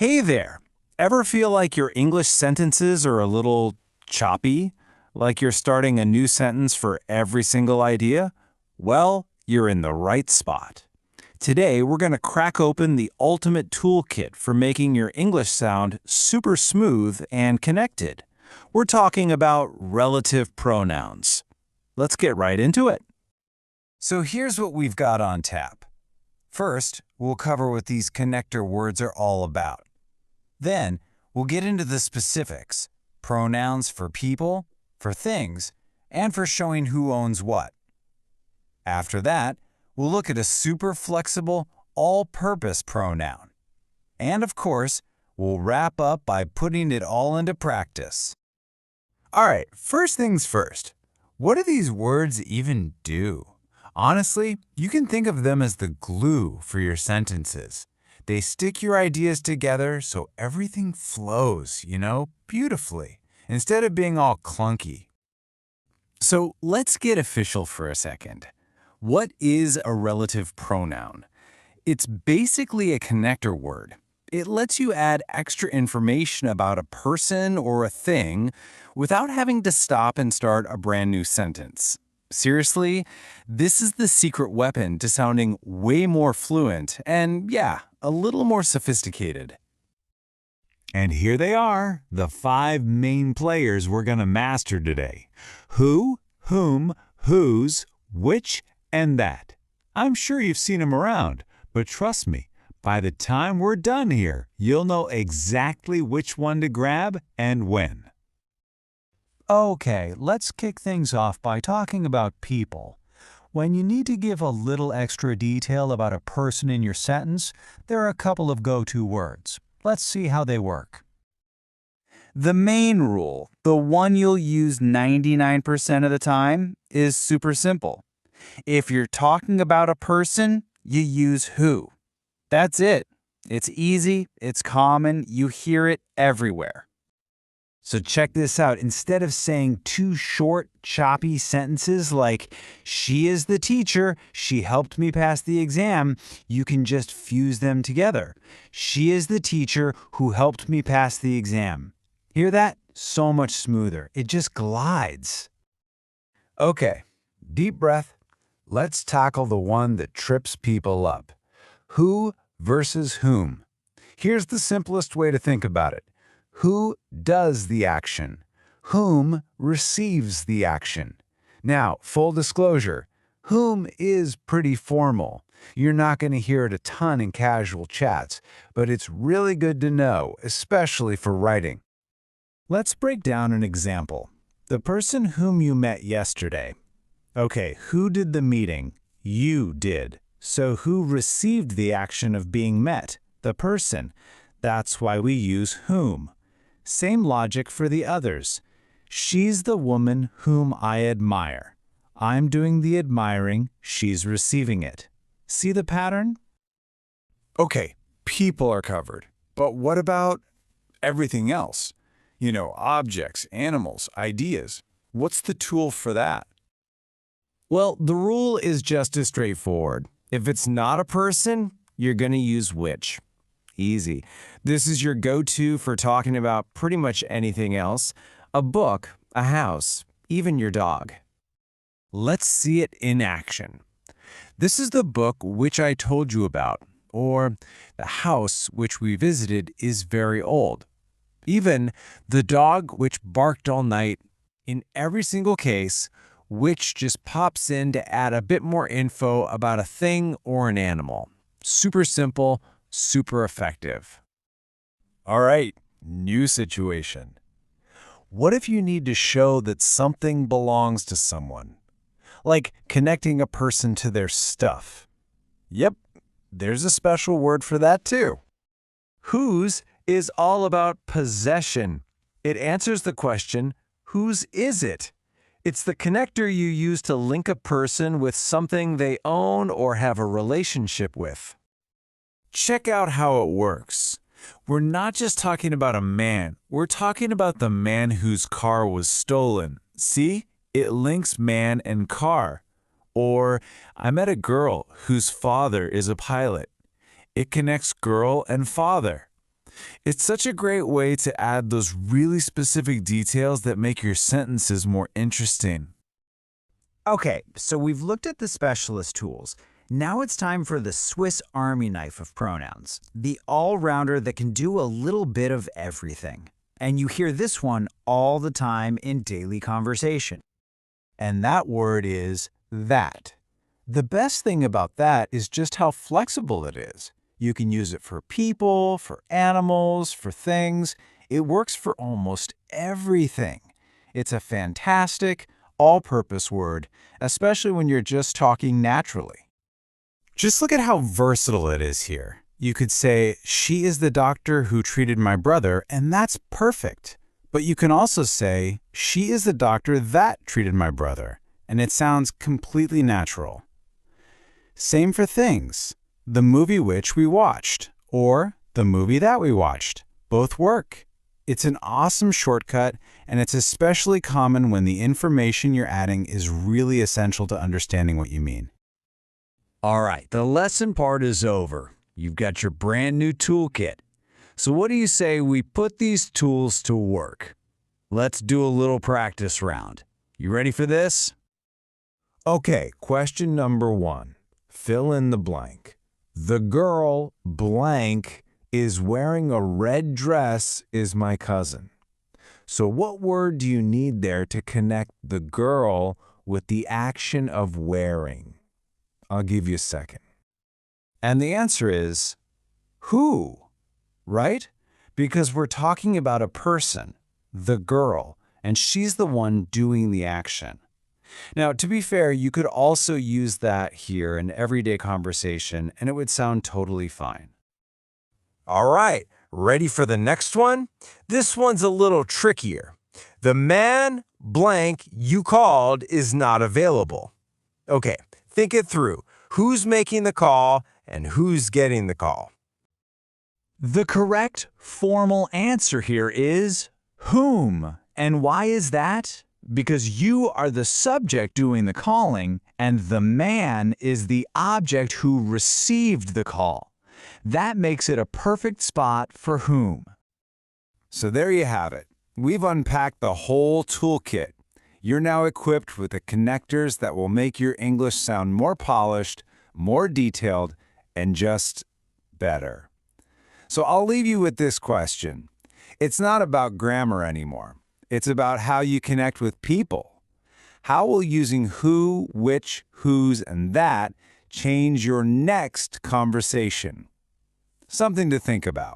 Hey there! Ever feel like your English sentences are a little choppy? Like you're starting a new sentence for every single idea? Well, you're in the right spot. Today, we're going to crack open the ultimate toolkit for making your English sound super smooth and connected. We're talking about relative pronouns. Let's get right into it. So here's what we've got on tap. First, we'll cover what these connector words are all about. Then, we'll get into the specifics, pronouns for people, for things, and for showing who owns what. After that, we'll look at a super flexible, all-purpose pronoun. And of course, we'll wrap up by putting it all into practice. All right, first things first. What do these words even do? Honestly, you can think of them as the glue for your sentences. They stick your ideas together so everything flows, beautifully, instead of being all clunky. So let's get official for a second. What is a relative pronoun? It's basically a connector word. It lets you add extra information about a person or a thing without having to stop and start a brand new sentence. Seriously, this is the secret weapon to sounding way more fluent and, yeah, a little more sophisticated. And here they are, the 5 main players we're going to master today. Who, whom, whose, which, and that. I'm sure you've seen them around, but trust me, by the time we're done here, you'll know exactly which one to grab and when. Okay, let's kick things off by talking about people. When you need to give a little extra detail about a person in your sentence, there are a couple of go-to words. Let's see how they work. The main rule, the one you'll use 99% of the time, is super simple. If you're talking about a person, you use who. That's it. It's easy, it's common, you hear it everywhere. So check this out. Instead of saying 2 short, choppy sentences like, she is the teacher, she helped me pass the exam, you can just fuse them together. She is the teacher who helped me pass the exam. Hear that? So much smoother. It just glides. Okay, deep breath. Let's tackle the one that trips people up. Who versus whom. Here's the simplest way to think about it. Who does the action? Whom receives the action? Now, full disclosure, whom is pretty formal. You're not going to hear it a ton in casual chats, but it's really good to know, especially for writing. Let's break down an example. The person whom you met yesterday. Okay, who did the meeting? You did. So who received the action of being met? The person. That's why we use whom. Same logic for the others. She's the woman whom I admire. I'm doing the admiring, she's receiving it. See the pattern? Okay, people are covered. But what about everything else? Objects, animals, ideas. What's the tool for that? Well, the rule is just as straightforward. If it's not a person, you're going to use which. Easy. This is your go-to for talking about pretty much anything else. A book, a house, even your dog. Let's see it in action. This is the book which I told you about, or the house which we visited is very old. Even the dog which barked all night. In every single case, which just pops in to add a bit more info about a thing or an animal. Super simple, super effective. All right, new situation. What if you need to show that something belongs to someone? Like connecting a person to their stuff. Yep, there's a special word for that too. Whose is all about possession. It answers the question, whose is it? It's the connector you use to link a person with something they own or have a relationship with. Check out how it works. We're not just talking about a man. We're talking about the man whose car was stolen. See? It links man and car. Or, I met a girl whose father is a pilot. It connects girl and father. It's such a great way to add those really specific details that make your sentences more interesting. Okay, so we've looked at the specialist tools. Now it's time for the Swiss Army knife of pronouns, the all-rounder that can do a little bit of everything. And you hear this one all the time in daily conversation. And that word is that. The best thing about that is just how flexible it is. You can use it for people, for animals, for things. It works for almost everything. It's a fantastic, all-purpose word, especially when you're just talking naturally. Just look at how versatile it is here. You could say, she is the doctor who treated my brother, and that's perfect. But you can also say, she is the doctor that treated my brother, and it sounds completely natural. Same for things. The movie which we watched, or the movie that we watched. Both work. It's an awesome shortcut, and it's especially common when the information you're adding is really essential to understanding what you mean. All right, the lesson part is over. You've got your brand new toolkit. So what do you say we put these tools to work? Let's do a little practice round. You ready for this? Okay, question number 1. Fill in the blank. The girl blank is wearing a red dress is my cousin. So what word do you need there to connect the girl with the action of wearing? I'll give you a second. And the answer is who, right? Because we're talking about a person, the girl, and she's the one doing the action. Now, to be fair, you could also use that here in everyday conversation, and it would sound totally fine. All right, ready for the next one? This one's a little trickier. The man blank you called is not available. Okay, think it through. Who's making the call and who's getting the call? The correct formal answer here is whom. And why is that? Because you are the subject doing the calling, and the man is the object who received the call. That makes it a perfect spot for whom. So there you have it. We've unpacked the whole toolkit. You're now equipped with the connectors that will make your English sound more polished, more detailed, and just better. So I'll leave you with this question. It's not about grammar anymore. It's about how you connect with people. How will using who, which, whose, and that change your next conversation? Something to think about.